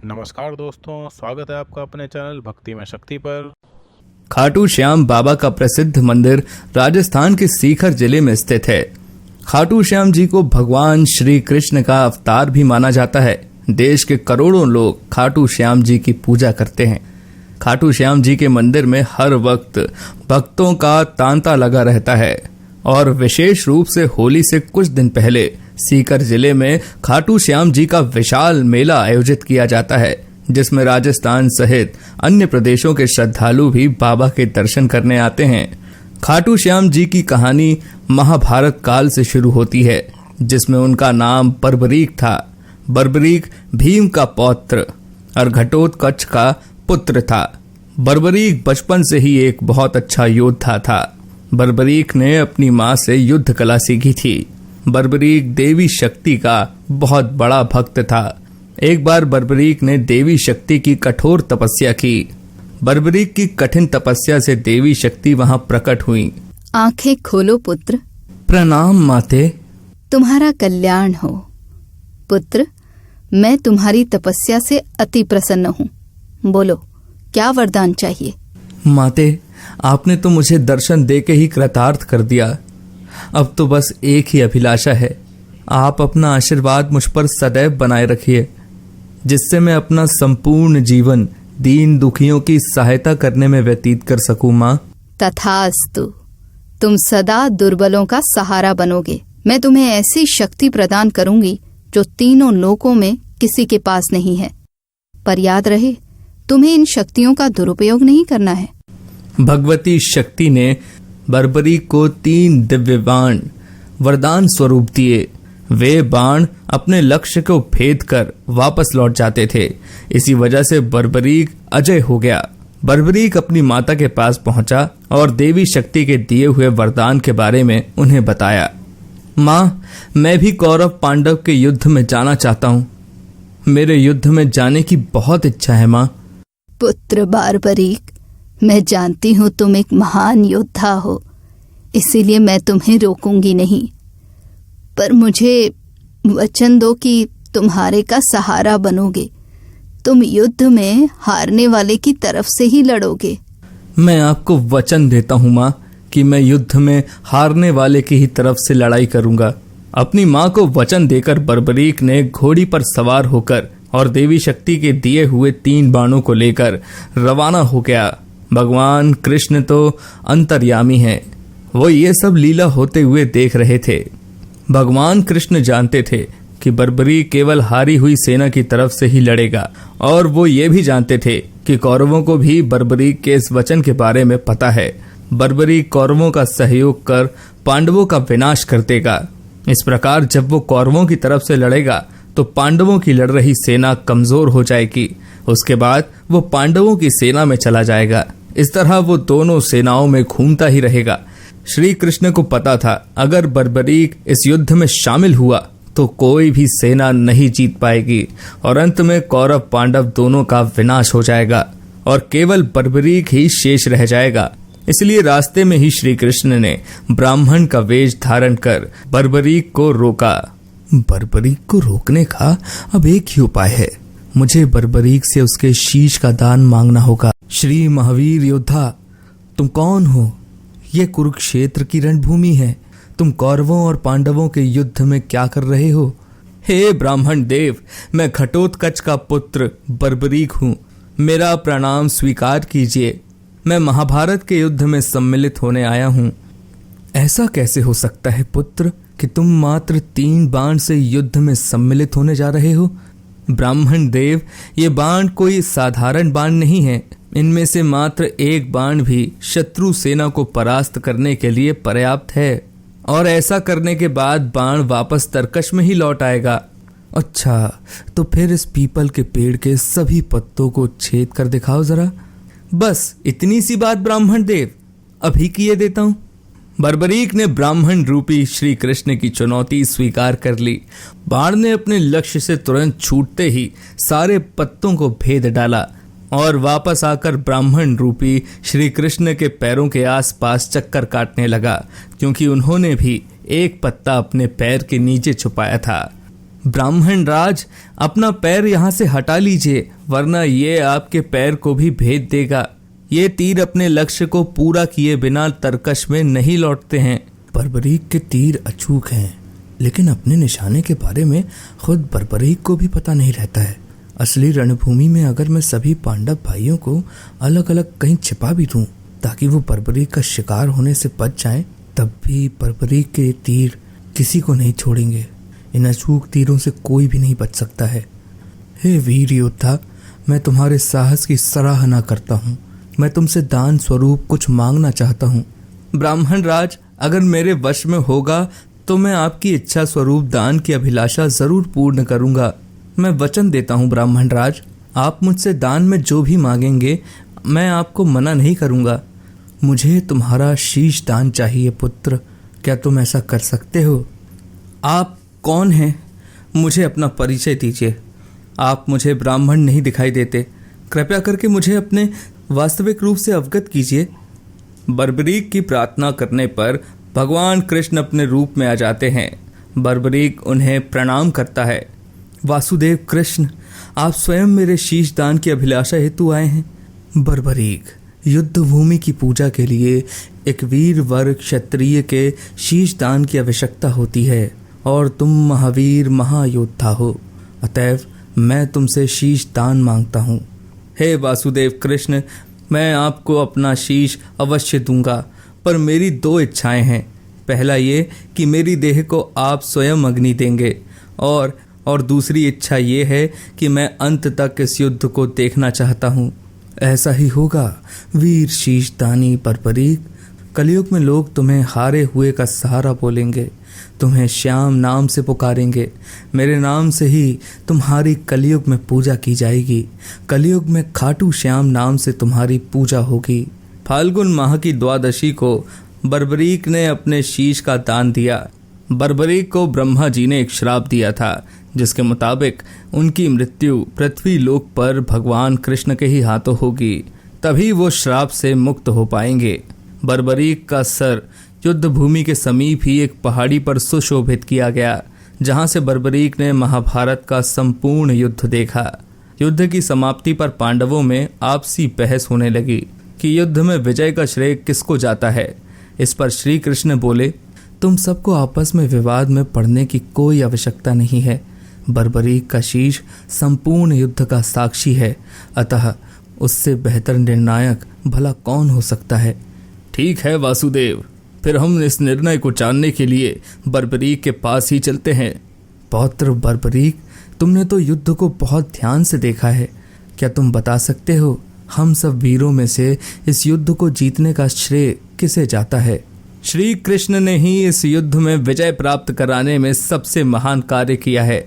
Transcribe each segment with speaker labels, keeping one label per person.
Speaker 1: नमस्कार दोस्तों, स्वागत है आपका अपने चैनल भक्ति में शक्ति पर।
Speaker 2: खाटू श्याम बाबा का प्रसिद्ध मंदिर राजस्थान के सीकर जिले में स्थित है। खाटू श्याम जी को भगवान श्री कृष्ण का अवतार भी माना जाता है। देश के करोड़ों लोग खाटू श्याम जी की पूजा करते हैं। खाटू श्याम जी के मंदिर में हर वक्त भक्तों का तांता लगा रहता है और विशेष रूप से होली से कुछ दिन पहले सीकर जिले में खाटू श्याम जी का विशाल मेला आयोजित किया जाता है, जिसमें राजस्थान सहित अन्य प्रदेशों के श्रद्धालु भी बाबा के दर्शन करने आते हैं। खाटू श्याम जी की कहानी महाभारत काल से शुरू होती है, जिसमें उनका नाम बर्बरीक था। बर्बरीक भीम का पौत्र और घटोत्कच का पुत्र था। बर्बरीक बचपन से ही एक बहुत अच्छा योद्धा था। बर्बरीक ने अपनी मां से युद्ध कला सीखी थी। बर्बरीक देवी शक्ति का बहुत बड़ा भक्त था। एक बार बर्बरीक ने देवी शक्ति की कठोर तपस्या की। बर्बरीक की कठिन तपस्या से देवी शक्ति वहां प्रकट हुई।
Speaker 3: आंखें खोलो पुत्र।
Speaker 2: प्रणाम माते।
Speaker 3: तुम्हारा कल्याण हो पुत्र। मैं तुम्हारी तपस्या से अति प्रसन्न हूँ। बोलो, क्या वरदान चाहिए?
Speaker 2: माते, आपने तो मुझे दर्शन देके ही कृतार्थ कर दिया। अब तो बस एक ही अभिलाषा है, आप अपना आशीर्वाद मुझ पर सदैव बनाए रखिए, जिससे मैं अपना संपूर्ण जीवन दीन दुखियों की सहायता करने में व्यतीत कर सकूं। माँ,
Speaker 3: तथास्तु। तुम सदा दुर्बलों का सहारा बनोगे। मैं तुम्हें ऐसी शक्ति प्रदान करूंगी जो तीनों लोकों में किसी के पास नहीं है। पर याद रहे, तुम्हें इन शक्तियों का दुरुपयोग नहीं करना है।
Speaker 2: भगवती शक्ति ने बर्बरीक को 3 दिव्य बाण वरदान स्वरूप दिए। वे बाण अपने लक्ष्य को भेद कर वापस लौट जाते थे। इसी वजह से बर्बरीक अजय हो गया। बर्बरीक अपनी माता के पास पहुंचा और देवी शक्ति के दिए हुए वरदान के बारे में उन्हें बताया। माँ, मैं भी कौरव पांडव के युद्ध में जाना चाहता हूँ। मेरे युद्ध में जाने की बहुत इच्छा है माँ।
Speaker 3: पुत्र बर्बरीक, मैं जानती हूँ तुम एक महान योद्धा हो, इसीलिए मैं तुम्हें रोकूंगी नहीं। पर मुझे वचन दो कि तुम्हारे का सहारा बनोगे। तुम युद्ध में हारने वाले की तरफ से ही लड़ोगे।
Speaker 2: मैं आपको वचन देता हूँ माँ कि मैं युद्ध में हारने वाले की ही तरफ से लड़ाई करूंगा। अपनी माँ को वचन देकर बर्बरीक ने घोड़ी पर सवार होकर और देवी शक्ति के दिए हुए 3 बाणों को लेकर रवाना हो गया। भगवान कृष्ण तो अंतर्यामी हैं। वो ये सब लीला होते हुए देख रहे थे। भगवान कृष्ण जानते थे कि बर्बरीक केवल हारी हुई सेना की तरफ से ही लड़ेगा, और वो ये भी जानते थे कि कौरवों को भी बर्बरीक के इस वचन के बारे में पता है। बर्बरीक कौरवों का सहयोग कर पांडवों का विनाश कर देगा। इस प्रकार जब वो कौरवों की तरफ से लड़ेगा तो पांडवों की लड़ रही सेना कमजोर हो जाएगी। उसके बाद वो पांडवों की सेना में चला जाएगा। इस तरह वो दोनों सेनाओं में घूमता ही रहेगा। श्री कृष्ण को पता था, अगर बर्बरीक इस युद्ध में शामिल हुआ तो कोई भी सेना नहीं जीत पाएगी और अंत में कौरव पांडव दोनों का विनाश हो जाएगा और केवल बर्बरीक ही शेष रह जाएगा। इसलिए रास्ते में ही श्री कृष्ण ने ब्राह्मण का वेश धारण कर बर्बरीक को रोका। बर्बरीक को रोकने का अब एक ही उपाय है, मुझे बर्बरीक से उसके शीश का दान मांगना होगा। श्री महावीर योद्धा, तुम कौन हो? ये कुरुक्षेत्र की रणभूमि है। तुम कौरवों और पांडवों के युद्ध में क्या कर रहे हो? हे ब्राह्मण देव, मैं घटोत्कच का पुत्र बर्बरीक हूँ। मेरा प्रणाम स्वीकार कीजिए। मैं महाभारत के युद्ध में सम्मिलित होने आया हूँ। ऐसा कैसे हो सकता है पुत्र कि तुम मात्र 3 बाण से युद्ध में सम्मिलित होने जा रहे हो? ब्राह्मण देव, ये बाण कोई साधारण बाण नहीं है। इनमें से मात्र 1 बाण भी शत्रु सेना को परास्त करने के लिए पर्याप्त है, और ऐसा करने के बाद बाण वापस तरकश में ही लौट आएगा। अच्छा, तो फिर इस पीपल के पेड़ के सभी पत्तों को छेद कर दिखाओ जरा। बस इतनी सी बात ब्राह्मण देव, अभी किए देता हूं। बर्बरीक ने ब्राह्मण रूपी श्री कृष्ण की चुनौती स्वीकार कर ली। बाण ने अपने लक्ष्य से तुरंत छूटते ही सारे पत्तों को भेद डाला और वापस आकर ब्राह्मण रूपी श्री कृष्ण के पैरों के आसपास चक्कर काटने लगा, क्योंकि उन्होंने भी एक पत्ता अपने पैर के नीचे छुपाया था। ब्राह्मण राज, अपना पैर यहाँ से हटा लीजिए, वरना ये आपके पैर को भी भेद देगा। ये तीर अपने लक्ष्य को पूरा किए बिना तरकश में नहीं लौटते हैं। बर्बरीक के तीर अचूक हैं, लेकिन अपने निशाने के बारे में खुद बर्बरीक को भी पता नहीं रहता है। असली रणभूमि में अगर मैं सभी पांडव भाइयों को अलग अलग कहीं छिपा भी दूं ताकि वो बर्बरीक का शिकार होने से बच जाएं, तब भी बर्बरीक के तीर किसी को नहीं छोड़ेंगे। इन अचूक तीरों से कोई भी नहीं बच सकता है। हे वीर योद्धा, मैं तुम्हारे साहस की सराहना करता हूँ। मैं तुमसे दान स्वरूप कुछ मांगना चाहता हूँ। ब्राह्मण राज, अगर मेरे वश में होगा तो मैं आपकी इच्छा स्वरूप दान की अभिलाषा जरूर पूर्ण करूंगा। मैं वचन देता हूँ ब्राह्मण राज, आप मुझसे दान में जो भी मांगेंगे मैं आपको मना नहीं करूंगा। मुझे तुम्हारा शीश दान चाहिए पुत्र, क्या तुम ऐसा कर सकते हो? आप कौन हैं? मुझे अपना परिचय दीजिए। आप मुझे ब्राह्मण नहीं दिखाई देते, कृपया करके मुझे अपने वास्तविक रूप से अवगत कीजिए। बर्बरीक की प्रार्थना करने पर भगवान कृष्ण अपने रूप में आ जाते हैं। बर्बरीक उन्हें प्रणाम करता है। वासुदेव कृष्ण, आप स्वयं मेरे शीश दान की अभिलाषा हेतु आए हैं। बर्बरीक, युद्ध भूमि की पूजा के लिए एक वीर वर क्षत्रिय के शीश दान की आवश्यकता होती है और तुम महावीर महायोद्धा हो, अतएव मैं तुमसे शीश दान मांगता हूँ। हे वासुदेव कृष्ण, मैं आपको अपना शीश अवश्य दूंगा, पर मेरी दो इच्छाएं हैं। पहला ये कि मेरी देह को आप स्वयं अग्नि देंगे, और दूसरी इच्छा ये है कि मैं अंत तक इस युद्ध को देखना चाहता हूँ। ऐसा ही होगा वीर शीशदानी बर्बरीक। कलयुग में लोग तुम्हें हारे हुए का सहारा बोलेंगे, तुम्हें श्याम नाम से पुकारेंगे। मेरे नाम से ही तुम्हारी कलयुग में पूजा की जाएगी। कलयुग में खाटू श्याम नाम से तुम्हारी पूजा होगी। फाल्गुन माह की द्वादशी को बर्बरीक ने अपने शीश का दान दिया। बर्बरीक को ब्रह्मा जी ने एक श्राप दिया था, जिसके मुताबिक उनकी मृत्यु पृथ्वी लोक पर भगवान कृष्ण के ही हाथों होगी, तभी वो श्राप से मुक्त हो पाएंगे। बर्बरीक का सर युद्ध भूमि के समीप ही एक पहाड़ी पर सुशोभित किया गया, जहां से बर्बरीक ने महाभारत का संपूर्ण युद्ध देखा। युद्ध की समाप्ति पर पांडवों में आपसी बहस होने लगी कि युद्ध में विजय का श्रेय किसको जाता है। इस पर श्री कृष्ण बोले, तुम सबको आपस में विवाद में पड़ने की कोई आवश्यकता नहीं है। बर्बरीक का शीश संपूर्ण युद्ध का साक्षी है, अतः उससे बेहतर निर्णायक भला कौन हो सकता है। ठीक है वासुदेव, फिर हम इस निर्णय को जानने के लिए बर्बरीक के पास ही चलते हैं। पौत्र बर्बरीक, तुमने तो युद्ध को बहुत ध्यान से देखा है, क्या तुम बता सकते हो हम सब वीरों में से इस युद्ध को जीतने का श्रेय किसे जाता है? श्री कृष्ण ने ही इस युद्ध में विजय प्राप्त कराने में सबसे महान कार्य किया है।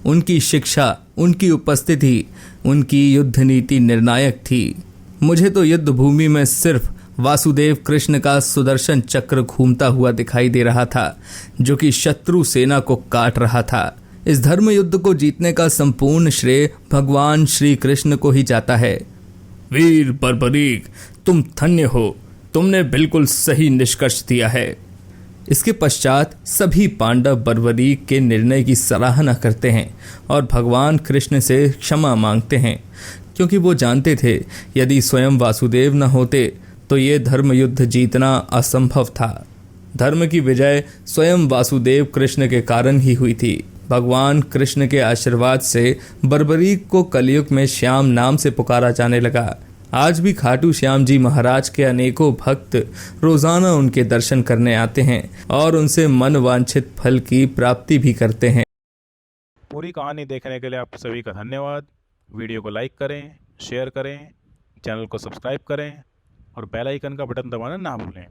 Speaker 2: उनकी शिक्षा, उनकी उपस्थिति, उनकी युद्ध नीति निर्णायक थी। मुझे तो युद्ध भूमि में सिर्फ वासुदेव कृष्ण का सुदर्शन चक्र घूमता हुआ दिखाई दे रहा था, जो कि शत्रु सेना को काट रहा था। इस धर्म युद्ध को जीतने का संपूर्ण श्रेय भगवान श्री कृष्ण को ही जाता है। वीर बर्बरीक, तुम धन्य हो, तुमने बिल्कुल सही निष्कर्ष दिया है। इसके पश्चात सभी पांडव बर्बरीक के निर्णय की सराहना करते हैं और भगवान कृष्ण से क्षमा मांगते हैं, क्योंकि वो जानते थे यदि स्वयं वासुदेव न होते तो ये धर्म युद्ध जीतना असंभव था। धर्म की विजय स्वयं वासुदेव कृष्ण के कारण ही हुई थी। भगवान कृष्ण के आशीर्वाद से बर्बरीक को कलयुग में श्याम नाम से पुकारा जाने लगा। आज भी खाटू श्याम जी महाराज के अनेकों भक्त रोजाना उनके दर्शन करने आते हैं और उनसे मन वांछित फल की प्राप्ति भी करते हैं।
Speaker 1: पूरी कहानी देखने के लिए आप सभी का धन्यवाद। वीडियो को लाइक करें, शेयर करें, चैनल को सब्सक्राइब करें और बेल आइकन का बटन दबाना ना भूलें।